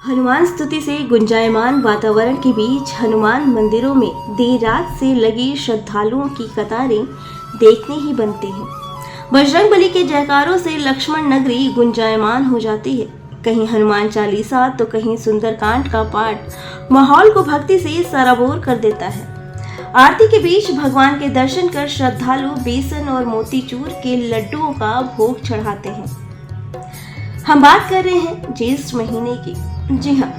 हनुमान स्तुति से गुंजायमान वातावरण के बीच हनुमान मंदिरों में देर रात से लगी श्रद्धालुओं की कतारें देखने ही बनती हैं। बजरंगबली के जयकारों से लक्ष्मण नगरी गुंजायमान हो जाती है। कहीं हनुमान चालीसा तो कहीं सुंदरकांड का पाठ माहौल को भक्ति से सराबोर कर देता है। आरती के बीच भगवान के दर्शन कर श्रद्धालु बेसन और मोतीचूर के लड्डुओं का भोग चढ़ाते हैं। हम बात कर रहे हैं ज्येष्ठ महीने की। जी हाँ,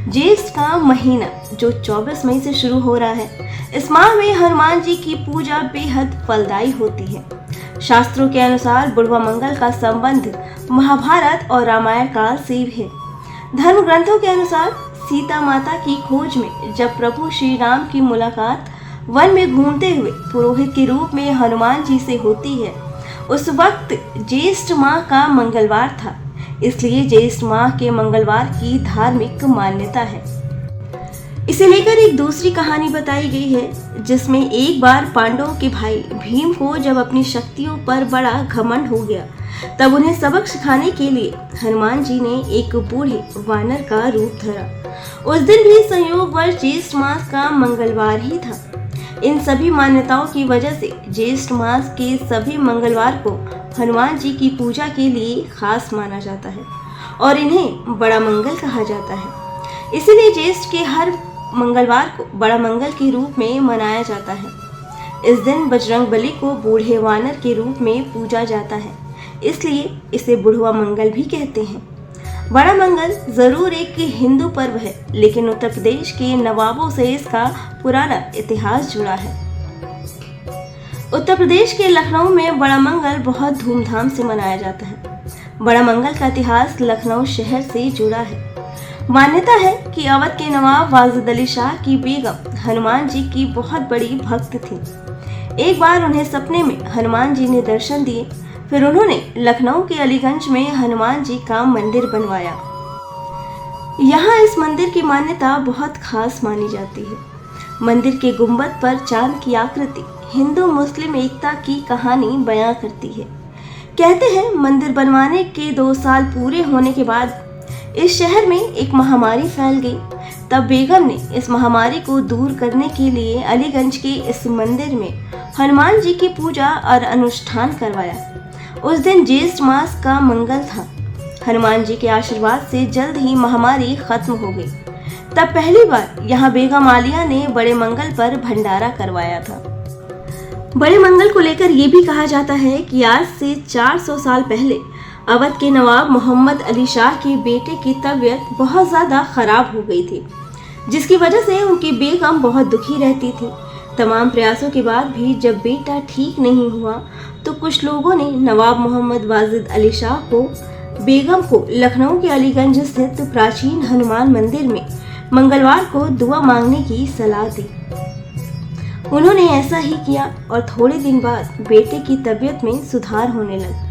ज्येष्ठ का महीना जो 24 मई से शुरू हो रहा है। इस माह में हनुमान जी की पूजा बेहद फलदायी होती है। शास्त्रों के अनुसार बुढ़वा मंगल का संबंध महाभारत और रामायण काल से है। धर्म ग्रंथों के अनुसार सीता माता की खोज में जब प्रभु श्री राम की मुलाकात वन में घूमते हुए पुरोहित के रूप में हनुमान जी से होती है, उस वक्त ज्येष्ठ माह का मंगलवार था। इसलिए ज्येष्ठ माह के मंगलवार की धार्मिक मान्यता है। इसे लेकर एक दूसरी कहानी बताई गई है, जिसमें एक बार पांडवों के भाई भीम को जब अपनी शक्तियों पर बड़ा घमंड हो गया, तब उन्हें सबक सिखाने के लिए हनुमान जी ने एक बूढ़े वानर का रूप धरा। उस दिन भी संयोगवश ज्येष्ठ मास का मंगलवार ही था। इन सभी मान्यताओं की वजह से ज्येष्ठ मास के सभी मंगलवार को हनुमान जी की पूजा के लिए खास माना जाता है और इन्हें बड़ा मंगल कहा जाता है। इसीलिए ज्येष्ठ के हर मंगलवार को बड़ा मंगल के रूप में मनाया जाता है। इस दिन बजरंगबली को बूढ़े वानर के रूप में पूजा जाता है, इसलिए इसे बुढ़वा मंगल भी कहते हैं। बड़ा मंगल जरूर एक हिंदू पर्व है, लेकिन उत्तर प्रदेश के नवाबों से इसका पुराना इतिहास जुड़ा है। उत्तर प्रदेश के लखनऊ में बड़ा मंगल बहुत धूमधाम से मनाया जाता है। बड़ा मंगल का इतिहास लखनऊ शहर से जुड़ा है। मान्यता है कि अवध के नवाब वाजिद अली शाह की बेगम हनुमान जी की बहुत बड़ी भक्त थी। एक बार उन्हें सपने में हनुमान जी ने दर्शन दिए। फिर उन्होंने लखनऊ के अलीगंज में हनुमान जी का मंदिर बनवाया। यहाँ इस मंदिर की मान्यता बहुत खास मानी जाती है। मंदिर के गुंबद पर चांद की आकृति हिंदू मुस्लिम एकता की कहानी बयां करती है। कहते हैं मंदिर बनवाने के 2 साल पूरे होने के बाद इस शहर में एक महामारी फैल गई। तब बेगम ने इस महामारी को दूर करने के लिए अलीगंज के इस मंदिर में हनुमान जी की पूजा और अनुष्ठान करवाया। उस दिन ज्येष्ठ मास का मंगल था। हनुमान जी के आशीर्वाद से जल्द ही महामारी खत्म हो गई। तब पहली बार यहाँ बेगम आलिया ने बड़े मंगल पर भंडारा करवाया था। बड़े मंगल को लेकर ये भी कहा जाता है कि आज से 400 साल पहले अवध के नवाब मोहम्मद अली शाह के बेटे की तबीयत बहुत ज़्यादा खराब हो गई थी, जिसकी वजह से उनकी बेगम बहुत दुखी रहती थी। तमाम प्रयासों के बाद भी जब बेटा ठीक नहीं हुआ, तो कुछ लोगों ने नवाब मोहम्मद वाजिद अली शाह को बेगम को लखनऊ के अलीगंज स्थित प्राचीन हनुमान मंदिर में मंगलवार को दुआ मांगने की सलाह दी। उन्होंने ऐसा ही किया और थोड़े दिन बाद बेटे की तबीयत में सुधार होने लगा।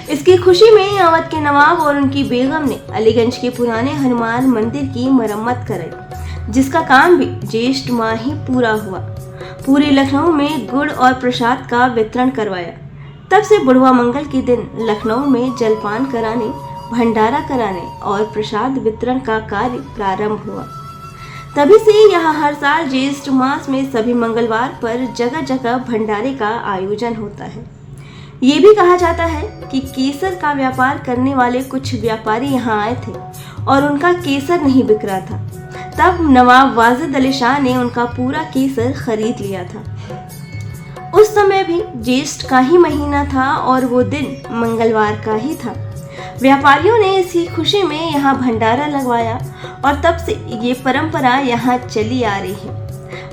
इसकी खुशी में अवध के नवाब और उनकी बेगम ने अलीगंज के पुराने हनुमान मंदिर की मरम्मत कराई, जिसका काम भी ज्येष्ठ माह ही पूरा हुआ। पूरे लखनऊ में गुड़ और प्रसाद का वितरण करवाया। तब से बुढ़वा मंगल के दिन लखनऊ में जलपान कराने, भंडारा कराने और प्रसाद वितरण का कार्य प्रारंभ हुआ। तभी से यहाँ हर साल ज्येष्ठ मास में सभी मंगलवार पर जगह जगह भंडारे का आयोजन होता है। ये भी कहा जाता है कि केसर का व्यापार करने वाले कुछ व्यापारी यहाँ आए थे और उनका केसर नहीं बिक रहा था। तब नवाब वाजिद अली शाह ने उनका पूरा केसर खरीद लिया था। उस समय भी ज्येष्ठ का ही महीना था और वो दिन मंगलवार का ही था। व्यापारियों ने इसी खुशी में यहाँ भंडारा लगवाया और तब से ये परंपरा यहाँ चली आ रही है।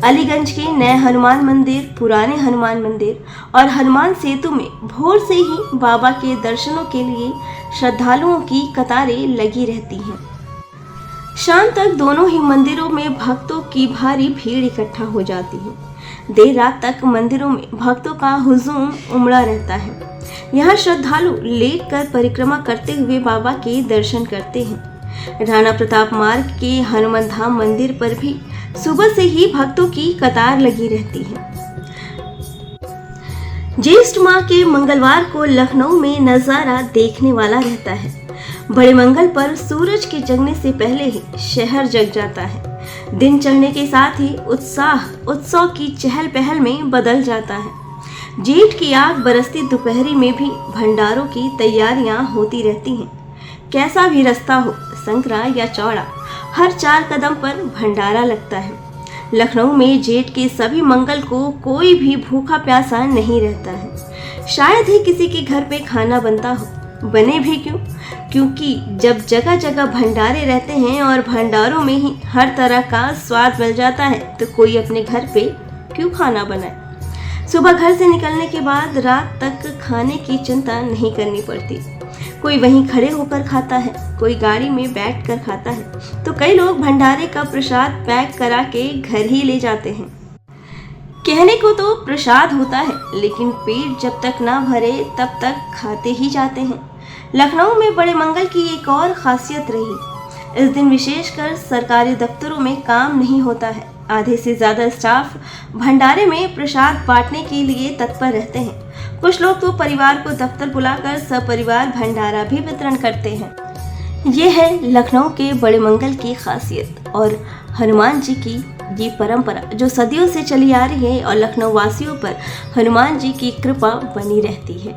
अलीगंज के नए हनुमान मंदिर, पुराने हनुमान मंदिर और हनुमान सेतु में भोर से ही बाबा के दर्शनों के लिए श्रद्धालुओं की कतारें लगी रहती हैं। शाम तक दोनों ही मंदिरों में भक्तों की भारी भीड़ इकट्ठा हो जाती है। देर रात तक मंदिरों में भक्तों का हुजूम उमड़ा रहता है। यहाँ श्रद्धालु लेट कर परिक्रमा करते हुए बाबा के दर्शन करते हैं। राणा प्रताप मार्ग के हनुमान धाम मंदिर पर भी सुबह से ही भक्तों की कतार लगी रहती है। ज्येष्ठ माह के मंगलवार को लखनऊ में नजारा देखने वाला रहता है। बड़े मंगल पर सूरज के जगने से पहले ही शहर जग जाता है। दिन चढ़ने के साथ ही उत्सव की चहल पहल में बदल जाता है। जेठ की आग बरसती दोपहरी में भी भंडारों की तैयारियां होती रहती हैं। कैसा भी रास्ता हो, संकरा या चौड़ा, हर 4 कदम पर भंडारा लगता है। लखनऊ में जेठ के सभी मंगल को कोई भी भूखा प्यासा नहीं रहता है। शायद ही किसी के घर पे खाना बनता हो, बने भी क्यों, क्योंकि जब जगह जगह भंडारे रहते हैं और भंडारों में ही हर तरह का स्वाद मिल जाता है, तो कोई अपने घर पे क्यों खाना बनाए। सुबह घर से निकलने के बाद रात तक खाने की चिंता नहीं करनी पड़ती। कोई वहीं खड़े होकर खाता है, कोई गाड़ी में बैठकर खाता है, तो कई लोग भंडारे का प्रसाद पैक करा के घर ही ले जाते हैं। कहने को तो प्रसाद होता है, लेकिन पेट जब तक ना भरे तब तक खाते ही जाते हैं। लखनऊ में बड़े मंगल की एक और खासियत रही, इस दिन विशेषकर सरकारी दफ्तरों में काम नहीं होता है। आधे से ज़्यादा स्टाफ भंडारे में प्रसाद बांटने के लिए तत्पर रहते हैं। कुछ लोग तो परिवार को दफ्तर बुलाकर सपरिवार भंडारा भी वितरण करते हैं। ये है लखनऊ के बड़े मंगल की खासियत और हनुमान जी की ये परंपरा जो सदियों से चली आ रही है और लखनऊ वासियों पर हनुमान जी की कृपा बनी रहती है।